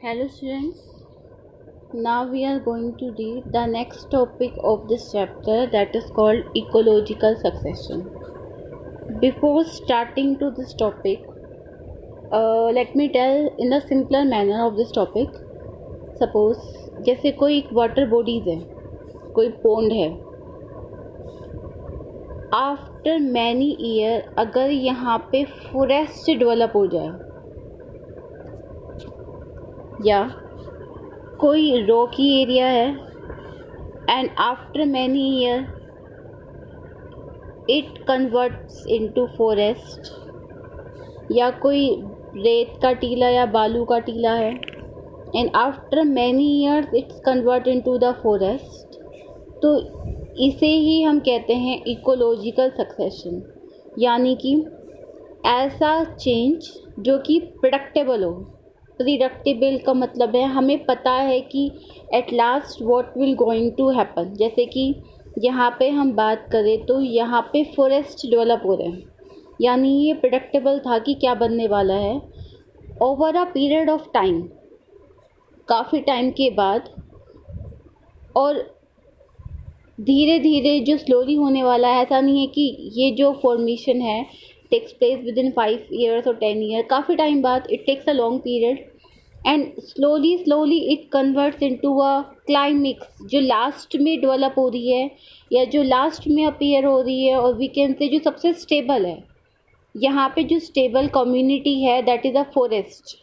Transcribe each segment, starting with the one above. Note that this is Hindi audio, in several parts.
Hello students, now we are going to read the next topic of this chapter, that is called ecological succession. Before starting to this topic, let me tell in a simpler manner of this topic. Suppose जैसे कोई एक वाटर बॉडीज है, कोई पॉन्ड है, आफ्टर मैनी ईयर अगर यहाँ पे फॉरेस्ट डेवलप हो जाए या कोई रॉकी एरिया है and after many year it converts into forest, या कोई रेत का टीला या बालू का टीला है and after many years it's convert into the forest, तो इसे ही हम कहते हैं इकोलॉजिकल सक्सेशन। यानी कि ऐसा चेंज जो कि प्रेडिक्टेबल हो। प्रिडिक्टेबल का मतलब है हमें पता है कि at last what will going to happen. जैसे कि यहाँ पे हम बात करें तो यहाँ पे फॉरेस्ट डेवलप हो रहे हैं, यानी ये प्रेडिक्टेबल था कि क्या बनने वाला है। Over a period of time, काफ़ी टाइम के बाद, और धीरे धीरे जो स्लोली होने वाला है, ऐसा नहीं है कि ये जो फॉर्मेशन है takes place within 5 years और 10 ईयर, काफ़ी टाइम बाद, it takes a long period and slowly it converts into a climax जो लास्ट में डेवलप हो रही है या जो लास्ट में अपीयर हो रही है, और वी कैन से जो सबसे स्टेबल है। यहाँ पे जो स्टेबल कम्युनिटी है दैट इज़ अ फॉरेस्ट,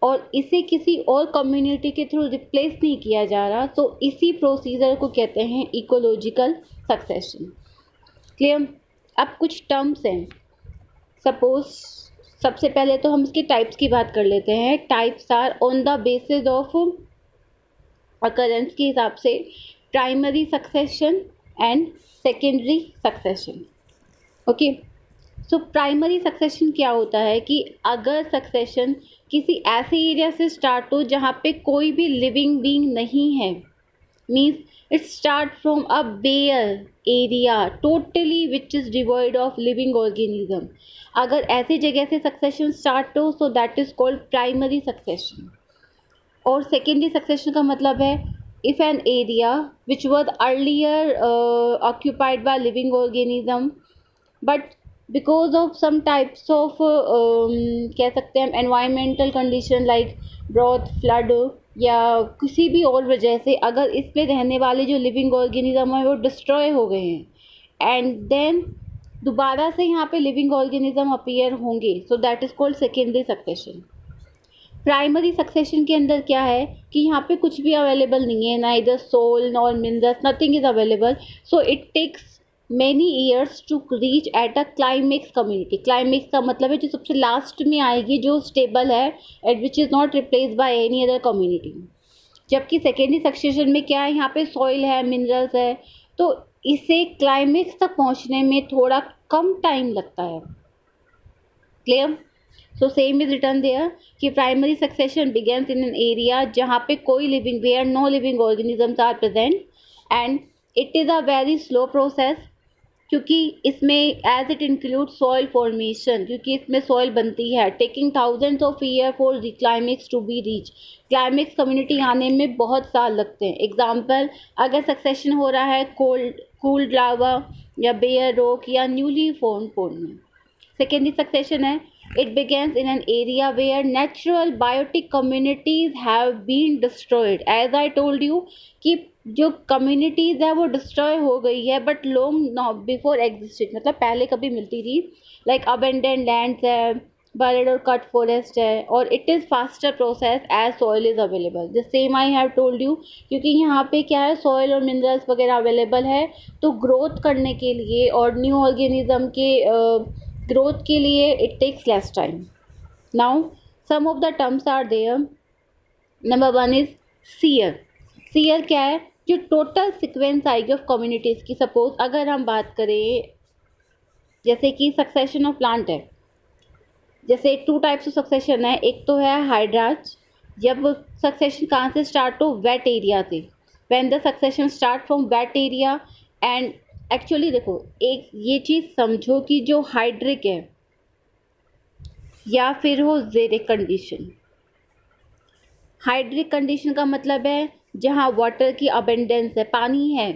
और इसे किसी और कम्युनिटी के थ्रू रिप्लेस नहीं किया जा रहा, तो इसी प्रोसीजर को कहते हैं इकोलॉजिकल सक्सेशन। क्लियर? अब कुछ टर्म्स हैं। सपोज सबसे पहले तो हम इसके टाइप्स की बात कर लेते हैं। Types are on the basis of occurrence के हिसाब से primary succession and secondary succession. Okay, so primary succession क्या होता है कि अगर सक्सेशन किसी ऐसे एरिया से स्टार्ट हो जहाँ पे कोई भी लिविंग बीइंग नहीं है, means it start from a bare area totally which is devoid of living organism. अगर ऐसी जगह से सक्सेशन स्टार्ट हो so that is called primary succession. और सेकेंडरी सक्सेशन का मतलब है if an area which was earlier occupied by living organism but because of some types of कह सकते हैं हम environmental condition like drought, flood या किसी भी और वजह से अगर इस पे रहने वाले जो लिविंग ऑर्गेनिज्म है वो डिस्ट्रॉय हो गए हैं एंड देन दोबारा से यहाँ पे लिविंग ऑर्गेनिज्म अपीयर होंगे, सो that is called secondary succession. Primary succession के अंदर क्या है कि यहाँ पे कुछ भी अवेलेबल नहीं है, ना इधर soil nor minerals, nothing is available, so it takes many years to reach at a climax community. Climax का मतलब है जो सबसे लास्ट में आएगी, जो स्टेबल है eight which is not replace by any other community. जबकि सेकेंडरी सक्सेशन में क्या है, यहाँ पे सॉइल है, मिनरल्स है, तो इसे क्लाइमेक्स तक पहुँचने में थोड़ा कम टाइम लगता है। Clear? So same is return there कि primary succession begins in an area जहाँ पे कोई living, where no living organisms are present and it is a very slow process, क्योंकि इसमें as it include soil formation, क्योंकि इसमें सॉइल बनती है, taking thousands of year for the climax to be reach. Climax community आने में बहुत साल लगते हैं। एग्जाम्पल, अगर सक्सेशन हो रहा है कूल्ड लावा या बेयर रॉक या न्यूली फॉर्म पॉन्ड में। सेकेंडरी सक्सेशन है it begins in an area where natural biotic communities have been destroyed। as I told you कि जो communities है वो destroy हो गई है but long before existed, मतलब पहले कभी मिलती थी, like abandoned lands है, buried और cut forest है, और it is faster process as soil is available। the same I have told you, क्योंकि यहाँ पे क्या है, soil और minerals वगैरह available है, तो growth करने के लिए और new organism के ग्रोथ के लिए it takes less time. Now some of the terms are there. Number 1 is sere. Sere क्या है, जो टोटल सिक्वेंस आएगी ऑफ कम्युनिटीज़ की। सपोज अगर हम बात करें जैसे कि सक्सेशन ऑफ प्लांट है, जैसे 2 टाइप्स ऑफ सक्सेशन है। एक तो है हाइड्राज, जब सक्सेशन कहाँ से स्टार्ट हो, वेट एरिया से, when the succession start from wait area and actually देखो एक ये चीज़ समझो कि जो हाइड्रिक है या फिर हो जेरिक कंडीशन, हाइड्रिक कंडीशन का मतलब है जहाँ वाटर की अबेंडेंस है, पानी है,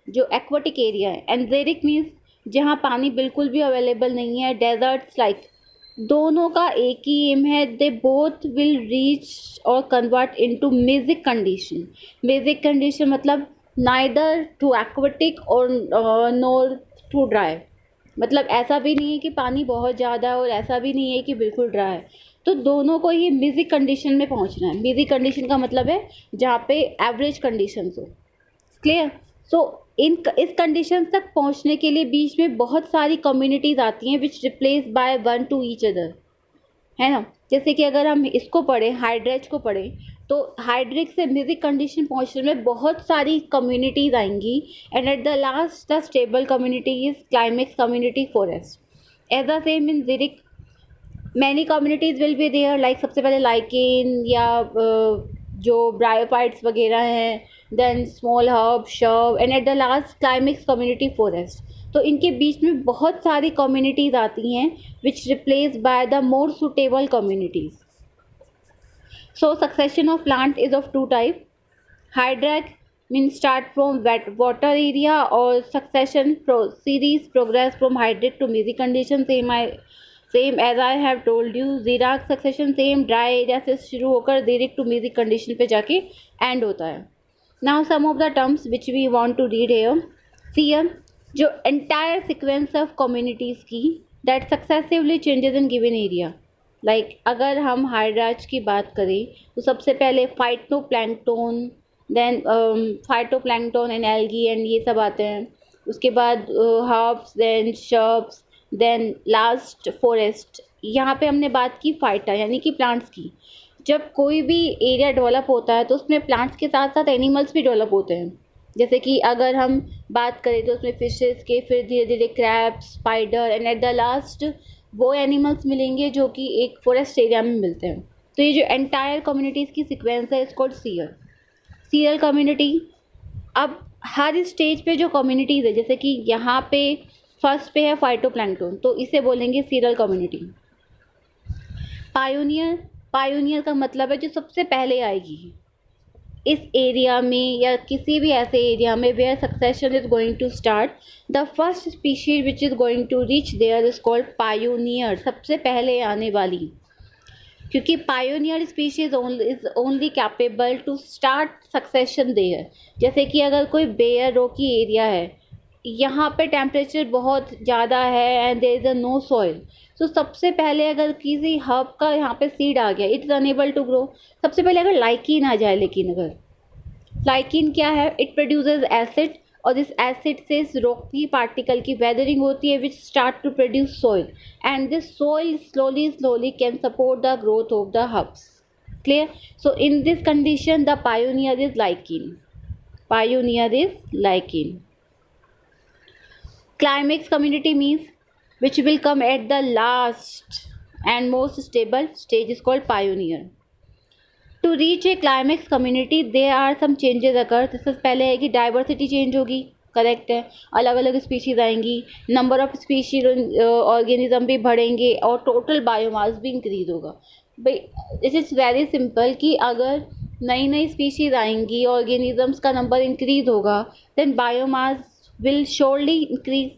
जो एक्वाटिक एरिया है। एंजेरिक मीन्स जहाँ पानी बिल्कुल भी अवेलेबल नहीं है, डेजर्ट्स लाइक। दोनों का एक ही एम है, दे बोथ विल रीच और convert into magic condition. Magic condition मतलब नाइदर टू एक्वाटिक और नॉर टू ड्राई। मतलब ऐसा भी नहीं है कि पानी बहुत ज़्यादा है और ऐसा भी नहीं है कि बिल्कुल ड्राई है। तो दोनों को ही मेजिक कंडीशन में पहुंचना है। मेजिक कंडीशन का मतलब है जहाँ पे एवरेज कंडीशन हो। क्लियर? सो इस कंडीशन तक पहुंचने के लिए बीच में बहुत सारी कम्युनिटीज आती हैं which replace by one to each other, है ना। जैसे कि अगर हम इसको पढ़ें, हाइड्रेज को पढ़ें, तो हाइड्रिक से मेजिक कंडीशन पहुंचने में बहुत सारी कम्युनिटीज आएंगी and at the last the stable community is climax community forest. As the same in xeric many communities will be there, like सबसे पहले लाइकेन या जो ब्रायोफाइट्स वगैरह हैं, then small herb, shrub and at the last climax community forest. तो इनके बीच में बहुत सारी कम्युनिटीज आती हैं which replace by the more suitable communities. So succession of plant is of two type. Hydric means start from wet water area और succession series progress from hydric to mesotic condition same as I have told you। Xerac succession same dry area से शुरू होकर xeric to mesotic condition पे जाके end होता है। Now some of the terms which we want to read here। Seer जो entire sequence of communities की that successively changes in given area। Like अगर हम हाइड्राज की बात करें तो सबसे पहले phytoplankton, then phytoplankton and algae and ये सब आते हैं। उसके बाद herbs, then shrubs, then last forest. यहाँ पे हमने बात की फाइटा यानी कि प्लांट्स की। जब कोई भी एरिया डेवलप होता है तो उसमें प्लांट्स के साथ साथ एनिमल्स भी डेवलप होते हैं। जैसे कि अगर हम बात करें तो उसमें फिशेस के, फिर धीरे धीरे crabs, spider and at the last वो एनिमल्स मिलेंगे जो कि एक फॉरेस्ट एरिया में मिलते हैं। तो ये जो एंटायर कम्युनिटीज़ की सीक्वेंस है इसको सीयर सीरियल कम्युनिटी। अब हर स्टेज पे जो कम्युनिटीज़ है, जैसे कि यहाँ पे फर्स्ट पे है फाइटोप्लैंक्टन, तो इसे बोलेंगे सीरियल कम्युनिटी। पायोनियर, पायोनियर का मतलब है जो सबसे पहले आएगी इस एरिया में या किसी भी ऐसे एरिया में where succession is going to start. The first species which is going to reach there is called pioneer, सबसे पहले आने वाली। क्योंकि pioneer species is only capable to start succession there. जैसे कि अगर कोई बेयर रॉकी एरिया है, यहाँ पे टेम्परेचर बहुत ज़्यादा है and there is a no soil, तो सबसे पहले अगर किसी हर्ब का यहाँ पे सीड आ गया, it is unable to grow. सबसे पहले अगर लाइकिन आ जाए, लेकिन अगर लाइकिन क्या है, इट प्रोड्यूसेस एसिड और इस एसिड से इस रॉकी पार्टिकल की वेदरिंग होती है which start to produce soil and this soil slowly can support the growth of the herbs. Clear? So in this condition the pioneer is lichen, pioneer is lichen. Climax community means which will come at the last and most stable stage is called pioneer। To reach a climax community there are some changes occur। सबसे पहले है कि डाइवर्सिटी चेंज होगी, करेक्ट है, अलग अलग स्पीशीज आएंगी, नंबर ऑफ स्पीशीज ऑर्गेनिज्म भी बढ़ेंगे और टोटल बायोमास भी इंक्रीज होगा। भाई दिस इज़ वेरी सिंपल कि अगर नई नई स्पीशीज आएंगी, ऑर्गेनिजम्स का नंबर इंक्रीज होगा, then biomass will surely increase।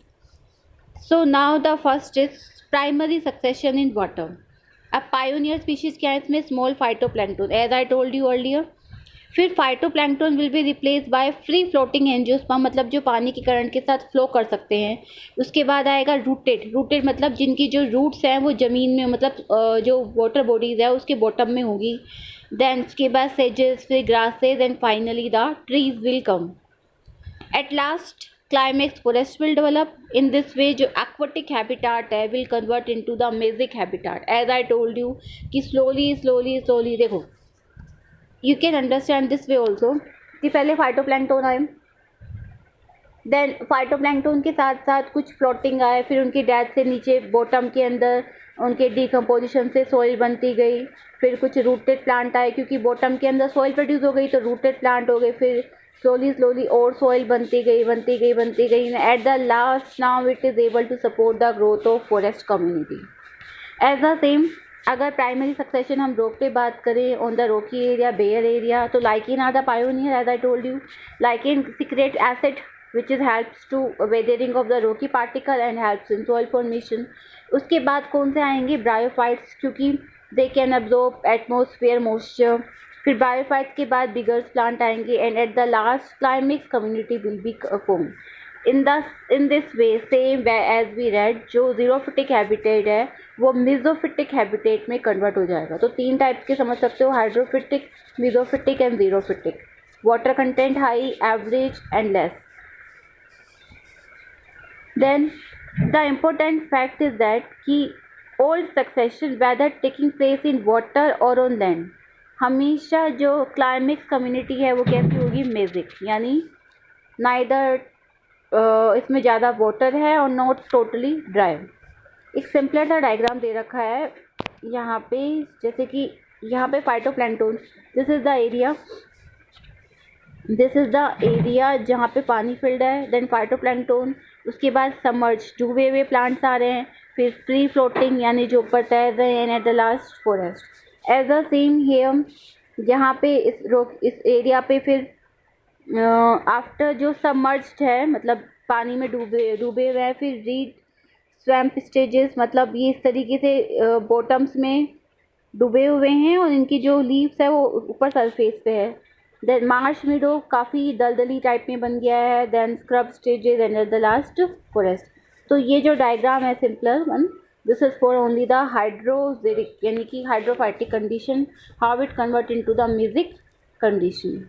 So now the first is primary succession in water। अब pioneer species क्या है इसमें, small phytoplankton as I told you earlier। फिर phytoplankton will be replaced by free floating angiosperm, मतलब जो पानी के करंट के साथ फ्लो कर सकते हैं। उसके बाद आएगा रूटेड मतलब जिनकी जो रूट्स हैं वो ज़मीन में, मतलब जो वाटर बॉडीज़ है उसके बॉटम में होगी। देन उसके बाद सेजेस, फिर grasses and finally the trees will come. At last climax forest will develop. In this way जो एक्वाटिक हैबिटाट है will convert into the mesic habitat. As I told you कि स्लोली देखो, you can understand this way also कि पहले फाइटोप्लैंक्टन आए, देन फाइटोप्लैंक्टन के साथ साथ कुछ फ्लोटिंग आए, फिर उनकी डेथ से नीचे बॉटम के अंदर उनके डिकम्पोजिशन से सॉइल बनती गई। फिर कुछ रूटेड प्लांट आए क्योंकि बॉटम के अंदर सॉइल प्रोड्यूस हो गई तो रूटेड प्लांट हो गए। फिर स्लोली और सॉइल बनती गई। At the last now it is able to support the growth of forest community. As the same अगर प्राइमरी सक्सेशन हम रॉक पे बात करें on the rocky area, bare area, तो lichen are the pioneer as I told you. Lichen secrete acid which is helps to weathering of the rocky particle and helps in soil formation. उसके बाद कौन से आएंगे? ब्रायोफाइट्स, क्योंकि they can absorb atmosphere moisture. फिर ब्रायोफाइट्स के बाद बिगर्स प्लांट आएंगे and at the last climax community will be form. in this way same as we read, जो जीरोफिटिक हैबिटेट है वो मिजोफिटिक हैबिटेट में कन्वर्ट हो जाएगा. तो तीन टाइप्स के समझ सकते हो, hydrophytic, mesophytic and xerophytic. Water content high, average and less. Then the important fact is that कि old succession whether taking place in water or on land, हमेशा जो क्लाइमेक्स कम्युनिटी है वो कैसी होगी? मेजिक, यानी नाइदर इसमें ज़्यादा वाटर है और नॉट टोटली ड्राई. एक सिंपलर सा डायग्राम दे रखा है यहाँ पे, जैसे कि यहाँ पे phytoplankton, this is the area जहाँ पे पानी फिल्ड है. देन फाइटोप्लैंक्टन, उसके बाद सबमर्ज डूबे हुए प्लांट्स आ रहे हैं, फिर फ्री फ्लोटिंग यानी जो ऊपर तैर रहे हैं, at the last forest. As a same here, यहाँ पे इस एरिया पे फिर आफ्टर जो सबमर्ज्ड है मतलब पानी में डूबे हुए हैं, फिर रीड स्वैम्प स्टेजेस, मतलब ये इस तरीके से बॉटम्स में डूबे हुए हैं और इनकी जो लीव्स है वो ऊपर सरफेस पे है. देन मार्श मीडो काफ़ी दलदली टाइप में बन गया है. Then scrub stages and at the last forest. तो ये जो डायग्राम है simpler one, this is for only the hydroseric यानी कि hydrophytic condition, how it convert into the mesic condition.